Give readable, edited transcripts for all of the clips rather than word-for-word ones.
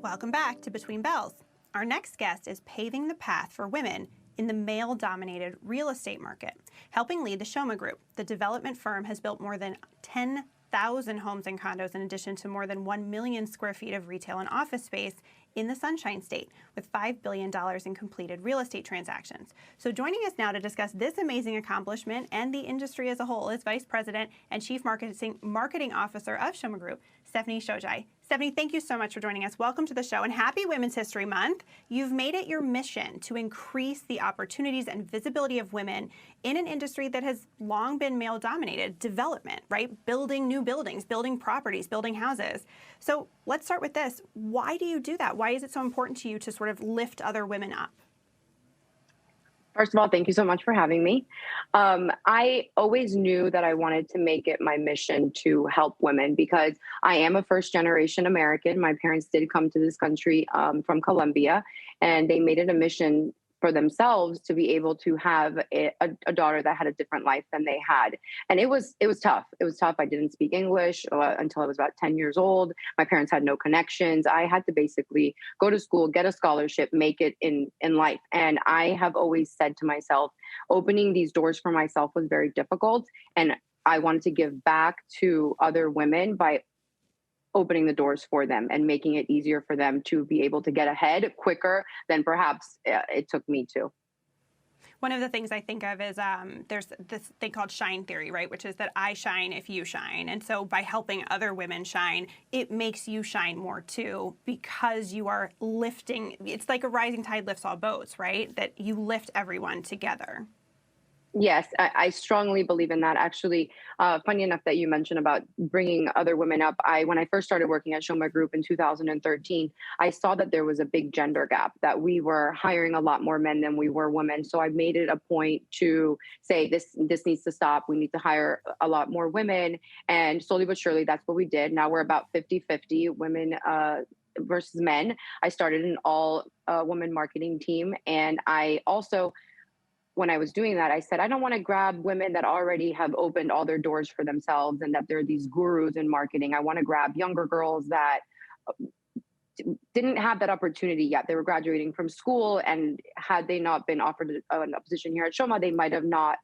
Welcome back to Between Bells. Our next guest is paving the path for women in the male-dominated real estate market. Helping lead the Shojaee Group, the development firm has built more than 10,000 homes and condos in addition to more than 1 million square feet of retail and office space in the Sunshine State, with $5 billion in completed real estate transactions. So joining us now to discuss this amazing accomplishment and the industry as a whole is Vice President and Chief Marketing Officer of Shojaee Group, Stephanie Shojaee. Stephanie, thank you so much for joining us. Welcome to the show and happy Women's History Month. You've made it your mission to increase the opportunities and visibility of women in an industry that has long been male-dominated, development, right? Building new buildings, building properties, building houses. So let's start with this. Why do you do that? Why is it so important to you to sort of lift other women up? First of all, thank you so much for having me. I always knew that I wanted to make it my mission to help women because I am a first generation American. My parents did come to this country from Colombia, and they made it a mission for themselves to be able to have a daughter that had a different life than they had. And it was tough. It was tough. I didn't speak English until I was about 10 years old. My parents had no connections. I had to basically go to school, get a scholarship, make it in life. And I have always said to myself, opening these doors for myself was very difficult. And I wanted to give back to other women by opening the doors for them and making it easier for them to be able to get ahead quicker than perhaps it took me to. One of the things I think of is there's this thing called shine theory, right? Which is that I shine if you shine. And so by helping other women shine, it makes you shine more too, because you are lifting. It's like a rising tide lifts all boats, right? That you lift everyone together. Yes, I strongly believe in that. Actually, funny enough that you mentioned about bringing other women up. When I first started working at Shojaee Group in 2013, I saw that there was a big gender gap, that we were hiring a lot more men than we were women. So I made it a point to say this needs to stop. We need to hire a lot more women. And slowly but surely, that's what we did. Now we're about 50-50 women versus men. I started an all woman marketing team. And I also, when I was doing that, I said, I don't want to grab women that already have opened all their doors for themselves and that they're these gurus in marketing. I want to grab younger girls that didn't have that opportunity yet. They were graduating from school, and had they not been offered a position here at Shojaee, they might have not,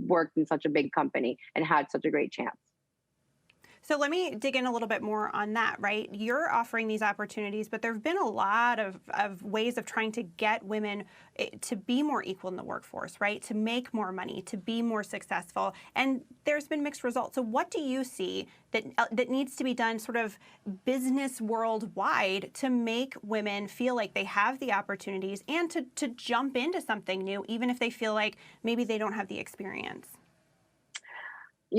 worked in such a big company and had such a great chance. So let me dig in a little bit more on that, right? You're offering these opportunities, but there have been a lot of ways of trying to get women to be more equal in the workforce, right? To make more money, to be more successful. And there's been mixed results. So what do you see that needs to be done sort of business worldwide to make women feel like they have the opportunities and to jump into something new, even if they feel like maybe they don't have the experience?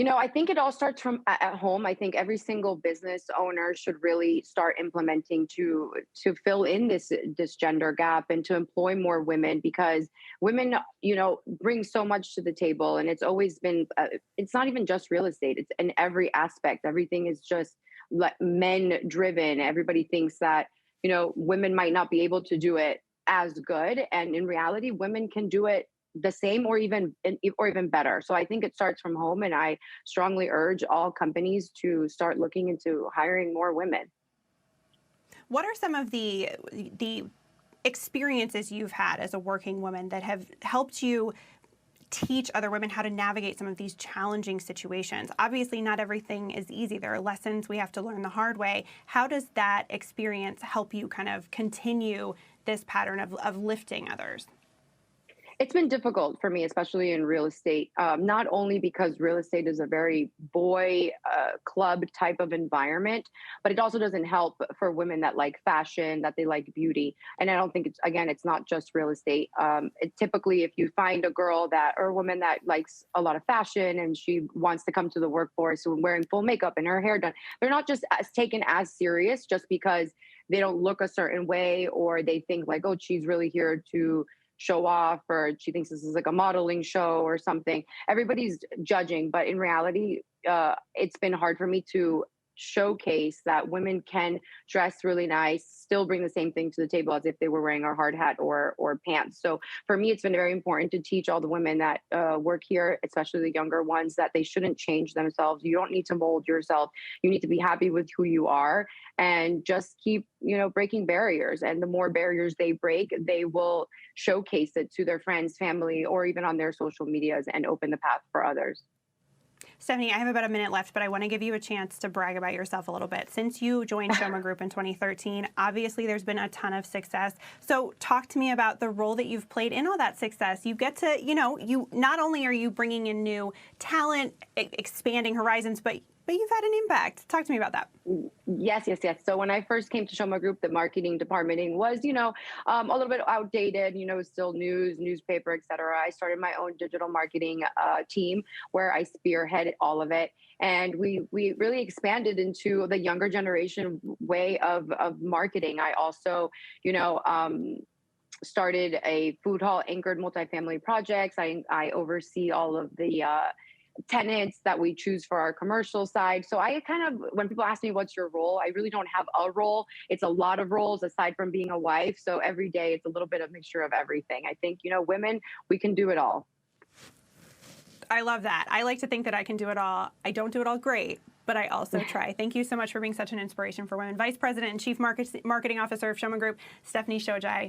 I think it all starts from at home. I think every single business owner should really start implementing to fill in this gender gap and to employ more women, because women, bring so much to the table. And it's always been, it's not even just real estate. It's in every aspect. Everything is just men driven. Everybody thinks that, women might not be able to do it as good. And in reality, women can do it the same or even better. So I think it starts from home, and I strongly urge all companies to start looking into hiring more women. What are some of the experiences you've had as a working woman that have helped you teach other women how to navigate some of these challenging situations? Obviously, not everything is easy. There are lessons we have to learn the hard way. How does that experience help you kind of continue this pattern of lifting others? It's been difficult for me, especially in real estate, not only because real estate is a very boy club type of environment, but it also doesn't help for women that like fashion, that they like beauty. And I don't think it's not just real estate. Typically, if you find a girl or a woman that likes a lot of fashion and she wants to come to the workforce wearing full makeup and her hair done, they're not just taken as serious just because they don't look a certain way, or they think like, oh, she's really here to show off, or she thinks this is like a modeling show or something. Everybody's judging, but in reality, it's been hard for me to showcase that women can dress really nice, still bring the same thing to the table as if they were wearing a hard hat or pants. So for me, it's been very important to teach all the women that work here, especially the younger ones, that they shouldn't change themselves. You don't need to mold yourself. You need to be happy with who you are and just keep, breaking barriers. And the more barriers they break, they will showcase it to their friends, family, or even on their social medias and open the path for others. Stephanie, I have about a minute left, but I want to give you a chance to brag about yourself a little bit. Since you joined Shojaee Group in 2013, obviously there's been a ton of success. So talk to me about the role that you've played in all that success. You get to, you not only are you bringing in new talent, expanding horizons, but you've had an impact. Talk to me about that. Yes. So when I first came to Shojaee Group, the marketing department was, a little bit outdated, still newspaper, et cetera. I started my own digital marketing team where I spearheaded all of it. And we really expanded into the younger generation way of marketing. I also, started a food hall anchored multifamily projects. I oversee all of the tenants that we choose for our commercial side. So I when people ask me, what's your role? I really don't have a role. It's a lot of roles aside from being a wife. So every day it's a little bit of mixture of everything. I think, women, we can do it all. I love that. I like to think that I can do it all. I don't do it all great, but I also try. Thank you so much for being such an inspiration for women. Vice President and Chief Marketing Officer of Shojaee Group, Stephanie Shojaee.